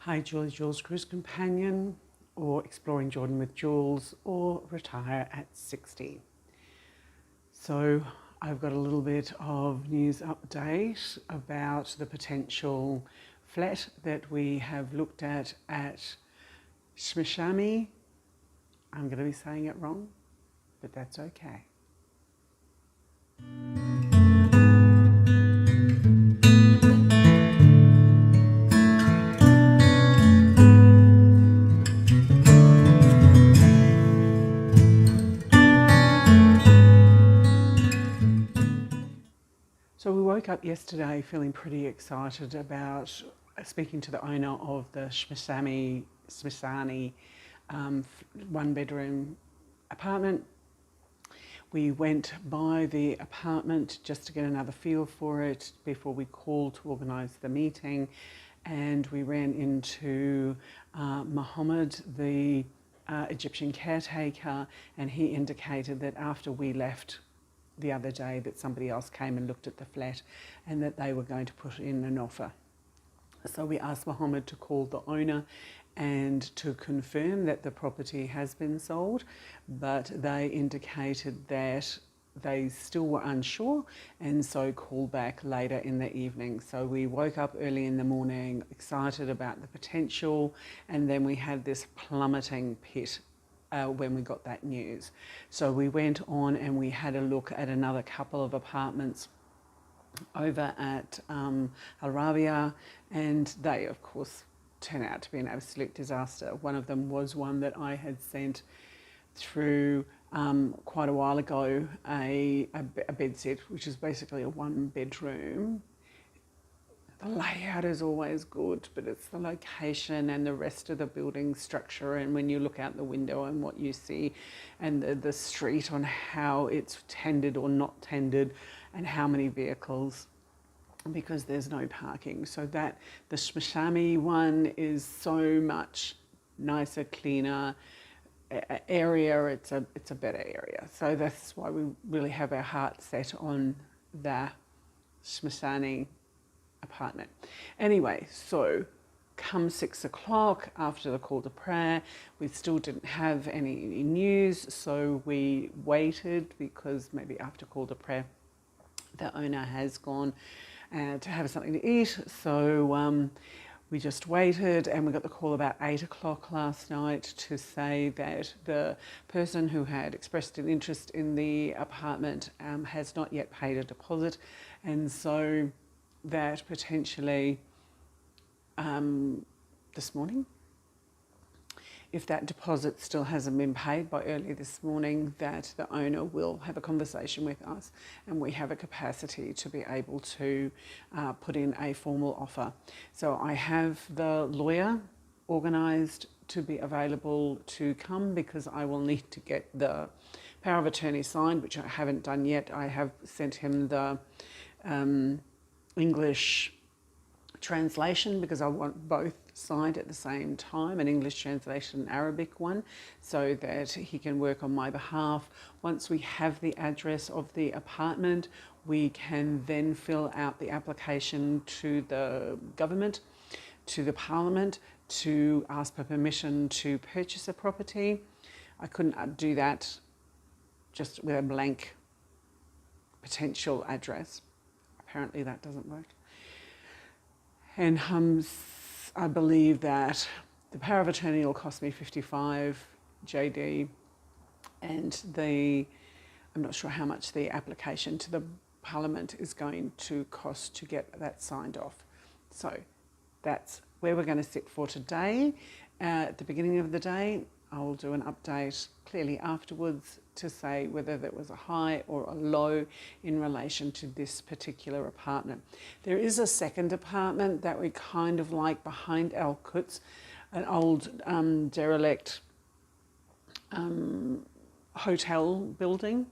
Hi Jules Cruise Companion, or Exploring Jordan with Jules, or Retire at 60. So I've got a little bit of news update about the potential flat that we have looked at Shmassyami. I'm going to be saying it wrong, but that's okay. So we woke up yesterday feeling pretty excited about speaking to the owner of the Shmassyami one-bedroom apartment. We went by the apartment just to get another feel for it before we called to organise the meeting, and we ran into Mohammed, the Egyptian caretaker, and he indicated that after we left the other day that somebody else came and looked at the flat and that they were going to put in an offer. So we asked Mohammed to call the owner and to confirm that the property has been sold, but they indicated that they still were unsure and so called back later in the evening. So we woke up early in the morning excited about the potential, and then we had this plummeting pit when we got that news. So we went on and we had a look at another couple of apartments over at Al-Rabia, and they of course turned out to be an absolute disaster. One of them was one that I had sent through quite a while ago, a bed set, which is basically a one-bedroom. The layout is always good, but it's the location and the rest of the building structure, and when you look out the window and what you see, and the street on how it's tended or not tended, and how many vehicles, because there's no parking. So that the Shmassyami one is so much nicer, cleaner area. It's a better area. So that's why we really have our heart set on the Shmassyami apartment. Anyway, so come 6 o'clock after the call to prayer, we still didn't have any news, so we waited, because maybe after call to prayer the owner has gone to have something to eat. So we just waited, and we got the call about 8 o'clock last night to say that the person who had expressed an interest in the apartment has not yet paid a deposit, and so that potentially this morning, if that deposit still hasn't been paid by early this morning, that the owner will have a conversation with us and we have a capacity to be able to put in a formal offer. So I have the lawyer organised to be available to come, because I will need to get the power of attorney signed, which I haven't done yet. I have sent him the English translation, because I want both signed at the same time, an English translation and Arabic one, so that he can work on my behalf. Once we have the address of the apartment, we can then fill out the application to the government, to the parliament, to ask for permission to purchase a property. I couldn't do that just with a blank potential address. Apparently that doesn't work. And I believe that the power of attorney will cost me 55 JD, and I'm not sure how much the application to the parliament is going to cost to get that signed off. So that's where we're going to sit for today. At the beginning of the day, I'll do an update clearly afterwards to say whether there was a high or a low in relation to this particular apartment. There is a second apartment that we kind of like behind Al-Quds, an old derelict hotel building.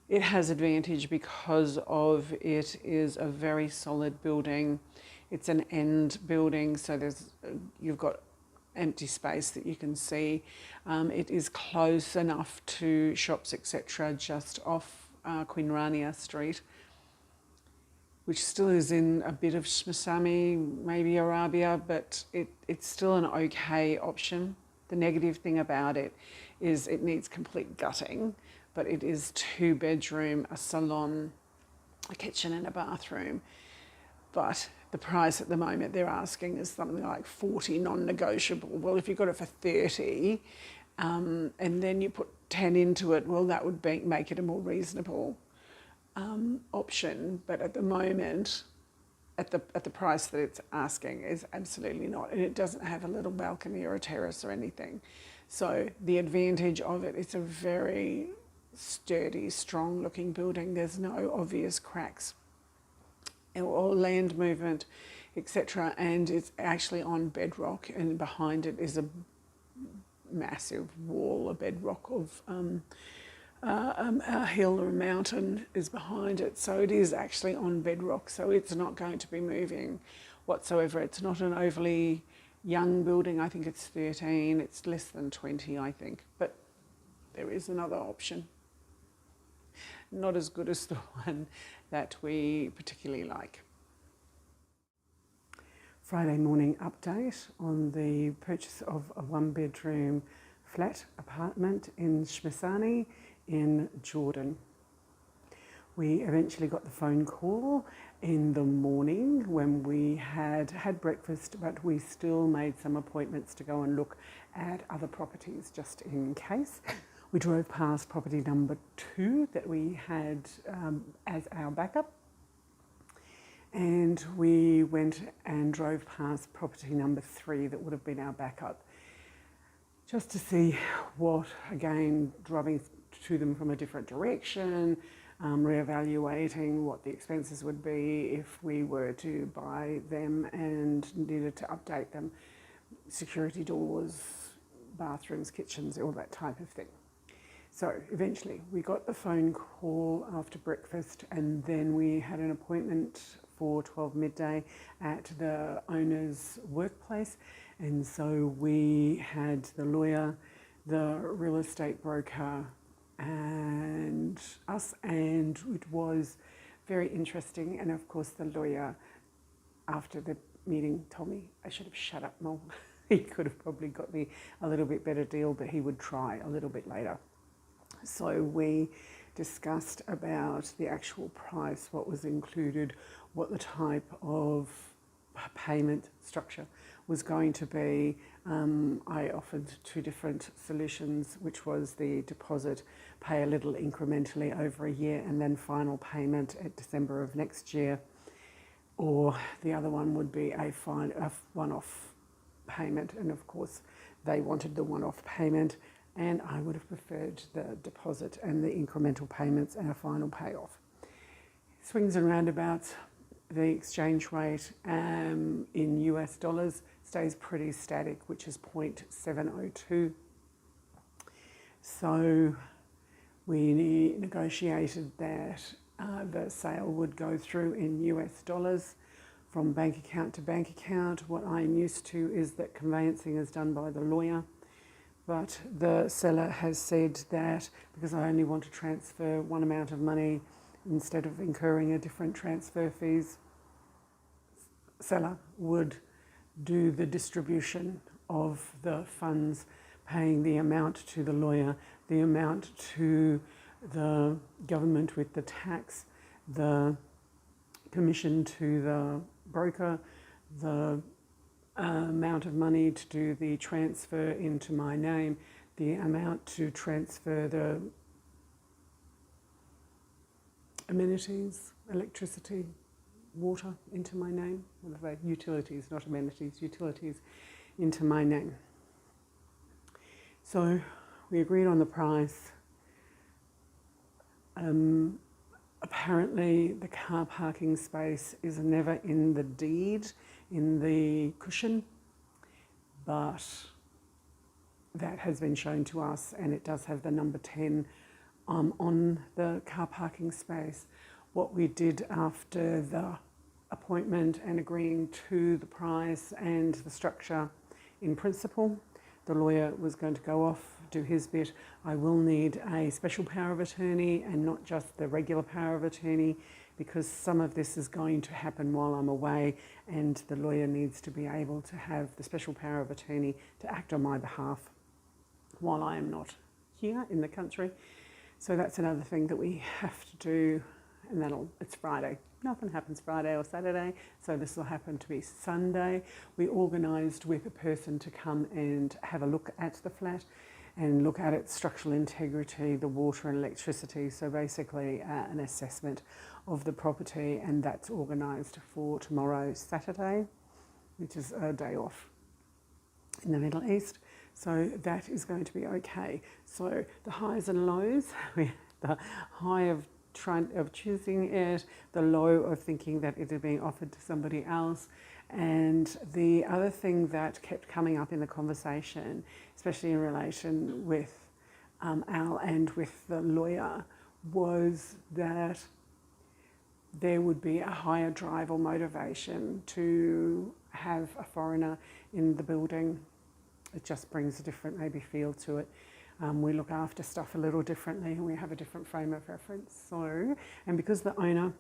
It has advantage because of it is a very solid building. It's an end building, so you've got empty space that you can see. It is close enough to shops, etc., just off Queen Rania Street. which still is in a bit of Shmassyami, maybe Al-Rabia, but it's still an okay option. The negative thing about it is it needs complete gutting, but it is 2-bedroom, a salon, a kitchen and a bathroom. But the price at the moment they're asking is something like 40 non-negotiable. Well, if you got it for 30 and then you put 10 into it, well, that would make it a more reasonable option. But at the moment, at the price that it's asking is absolutely not. And it doesn't have a little balcony or a terrace or anything. So the advantage of it, it's a very sturdy, strong looking building. There's no obvious cracks or land movement, etc. And it's actually on bedrock, and behind it is a massive wall, a bedrock of a hill or a mountain is behind it. So it is actually on bedrock, so it's not going to be moving whatsoever. It's not an overly young building. I think it's 13, it's less than 20, I think, but there is another option. Not as good as the one that we particularly like. Friday morning update on the purchase of a 1-bedroom flat apartment in Shmassyami in Jordan. We eventually got the phone call in the morning when we had breakfast, but we still made some appointments to go and look at other properties just in case. We drove past property number 2 that we had as our backup, and we went and drove past property number 3 that would have been our backup, just to see what, again, driving to them from a different direction, reevaluating what the expenses would be if we were to buy them and needed to update them, security doors, bathrooms, kitchens, all that type of thing. So eventually we got the phone call after breakfast, and then we had an appointment for 12 midday at the owner's workplace. And so we had the lawyer, the real estate broker and us, and it was very interesting. And of course the lawyer, after the meeting, told me I should have shut up more. He could have probably got me a little bit better deal, but he would try a little bit later. So we discussed about the actual price, what was included, what the type of payment structure was going to be. I offered 2 different solutions, which was the deposit, pay a little incrementally over a year, and then final payment at December of next year. Or the other one would be a one-off payment. And of course, they wanted the one-off payment, and I would have preferred the deposit and the incremental payments and a final payoff. Swings and roundabouts. The exchange rate in US dollars stays pretty static, which is 0.702. So we negotiated that the sale would go through in US dollars from bank account to bank account. What I'm used to is that conveyancing is done by the lawyer, but the seller has said that because I only want to transfer one amount of money instead of incurring a different transfer fees, seller would do the distribution of the funds, paying the amount to the lawyer, the amount to the government with the tax, the commission to the broker, the amount of money to do the transfer into my name, the amount to transfer the amenities, electricity, water into my name, utilities, not amenities, utilities into my name. So we agreed on the price. Apparently the car parking space is never in the deed, in the cushion, but that has been shown to us, and it does have the number 10 on the car parking space. What we did after the appointment and agreeing to the price and the structure in principle, the lawyer was going to go off, do his bit. I will need a special power of attorney and not just the regular power of attorney, because some of this is going to happen while I'm away, and the lawyer needs to be able to have the special power of attorney to act on my behalf while I am not here in the country. So that's another thing that we have to do, and it's Friday. Nothing happens Friday or Saturday, so this will happen to be Sunday. We organised with a person to come and have a look at the flat and look at its structural integrity, the water and electricity, so basically an assessment of the property, and that's organised for tomorrow, Saturday, which is a day off in the Middle East. So that is going to be okay. So the highs and lows, the high of choosing it, the low of thinking that it is being offered to somebody else. And the other thing that kept coming up in the conversation, especially in relation with Al and with the lawyer, was that there would be a higher drive or motivation to have a foreigner in the building. It just brings a different maybe feel to it. We look after stuff a little differently, and we have a different frame of reference. So, and because the owner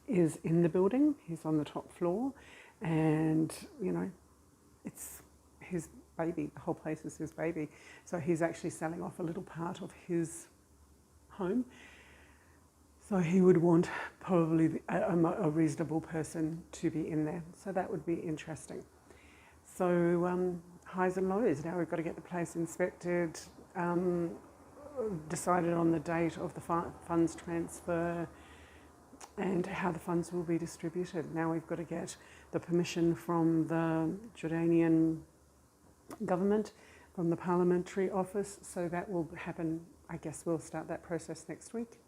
is in the building, he's on the top floor, and you know, it's his baby, the whole place is his baby. So he's actually selling off a little part of his home. So he would want probably a reasonable person to be in there. So that would be interesting. So highs and lows. Now we've got to get the place inspected, decided on the date of the funds transfer and how the funds will be distributed. Now we've got to get the permission from the Jordanian government, from the parliamentary office. So that will happen, I guess we'll start that process next week.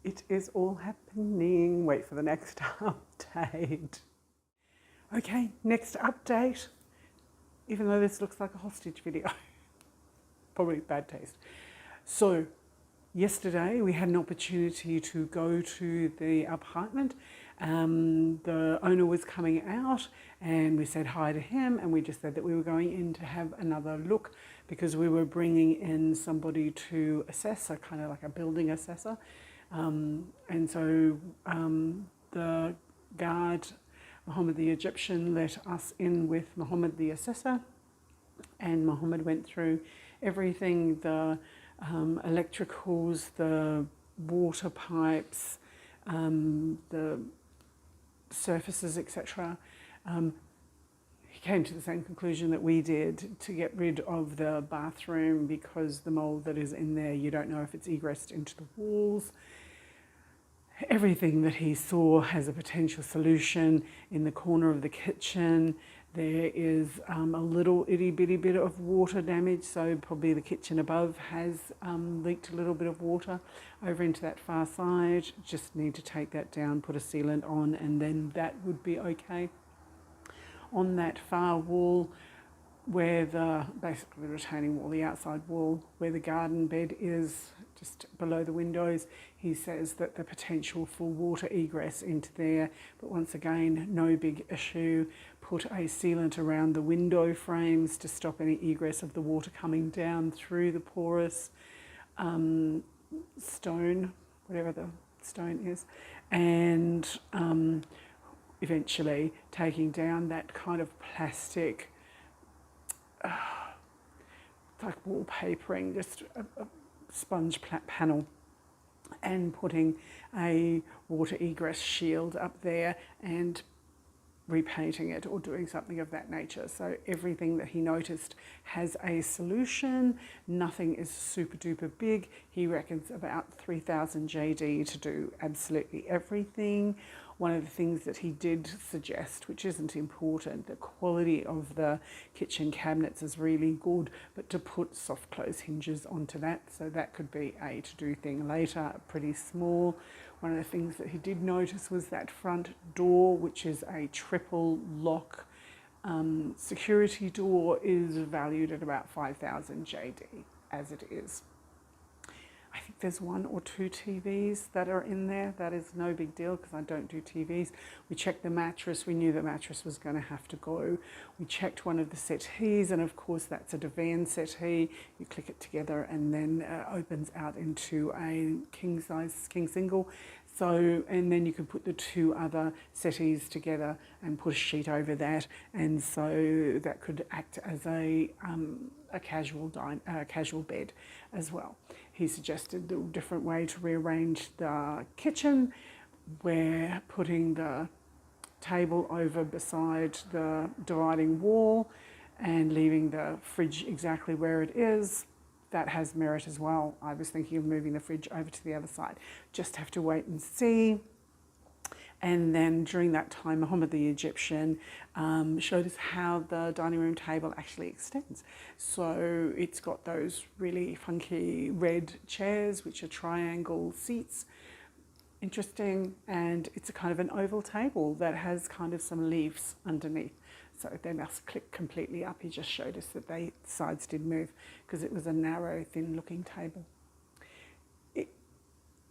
It is all happening. Wait for the next update. Okay, next update. Even though this looks like a hostage video, probably bad taste. So, yesterday we had an opportunity to go to the apartment. The owner was coming out, and we said hi to him, and we just said that we were going in to have another look because we were bringing in somebody to assess, so kind of like a building assessor. And so the guard, Mohammed the Egyptian, let us in with Mohammed the assessor, and Mohammed went through everything, the electricals, the water pipes, the surfaces, etc. He came to the same conclusion that we did, to get rid of the bathroom because the mould that is in there, you don't know if it's egressed into the walls. Everything that he saw has a potential solution. In the corner of the kitchen, there is a little itty bitty bit of water damage, so probably the kitchen above has leaked a little bit of water over into that far side. Just need to take that down, put a sealant on, and then that would be okay. On that far wall, where basically the retaining wall, the outside wall, where the garden bed is, just below the windows, he says that the potential for water egress into there, but once again, no big issue. Put a sealant around the window frames to stop any egress of the water coming down through the porous stone, whatever the stone is, and eventually taking down that kind of plastic, like wallpapering, just a sponge panel, and putting a water egress shield up there and repainting it or doing something of that nature. So everything that he noticed has a solution. Nothing is super duper big. He reckons about 3,000 JD to do absolutely everything. One of the things that he did suggest, which isn't important, the quality of the kitchen cabinets is really good, but to put soft close hinges onto that, so that could be a to-do thing later, pretty small. One of the things that he did notice was that front door, which is a triple lock security door, is valued at about 5,000 JD as it is. I think there's 1 or 2 TVs that are in there. That is no big deal because I don't do TVs. We checked the mattress. We knew the mattress was going to have to go. We checked one of the settees, and of course that's a divan settee. You click it together and then opens out into a king size, king single. So, and then you can put the 2 other settees together and put a sheet over that, and so that could act as a casual bed as well. He suggested a different way to rearrange the kitchen. We're putting the table over beside the dividing wall and leaving the fridge exactly where it is. That has merit as well. I was thinking of moving the fridge over to the other side. Just have to wait and see. And then during that time, Muhammad the Egyptian showed us how the dining room table actually extends. So it's got those really funky red chairs, which are triangle seats. Interesting. And it's a kind of an oval table that has kind of some leaves underneath. So they must click completely up. He just showed us that the sides did move because it was a narrow, thin-looking table.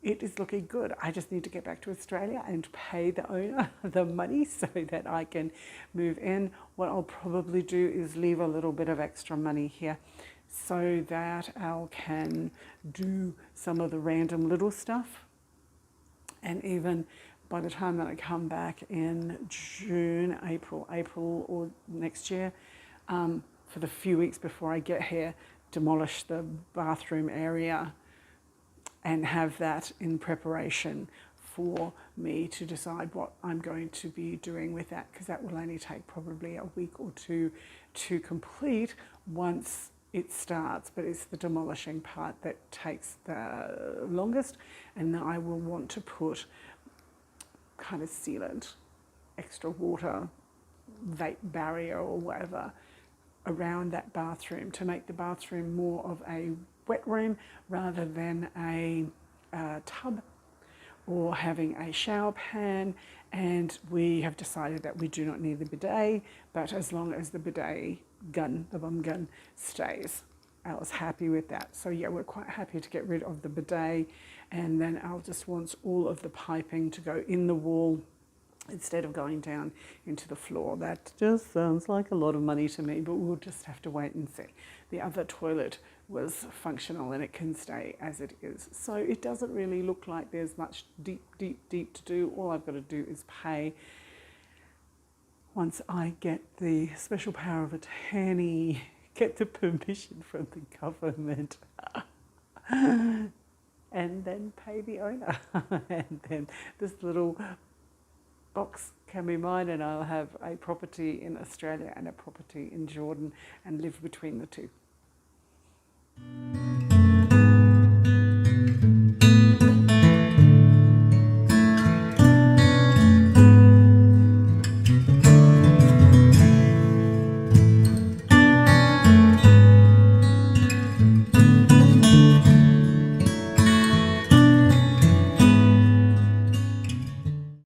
It is looking good. I just need to get back to Australia and pay the owner the money so that I can move in. What I'll probably do is leave a little bit of extra money here so that Al can do some of the random little stuff. And even by the time that I come back in June, April or next year, for the few weeks before I get here, demolish the bathroom area and have that in preparation for me to decide what I'm going to be doing with that, because that will only take probably a week or 2 to complete once it starts, but it's the demolishing part that takes the longest, and I will want to put kind of sealant, extra water, vape barrier or whatever around that bathroom to make the bathroom more of a wet room rather than a tub or having a shower pan. And we have decided that we do not need the bidet, but as long as the bidet gun, the bum gun, stays. I was happy with that. So yeah, we're quite happy to get rid of the bidet, and then Al just wants all of the piping to go in the wall instead of going down into the floor. That just sounds like a lot of money to me, but we'll just have to wait and see. The other toilet was functional and it can stay as it is. So it doesn't really look like there's much deep to do. All I've got to do is pay once I get the special power of attorney, get the permission from the government, and then pay the owner. And then this little box can be mine, and I'll have a property in Australia and a property in Jordan and live between the 2.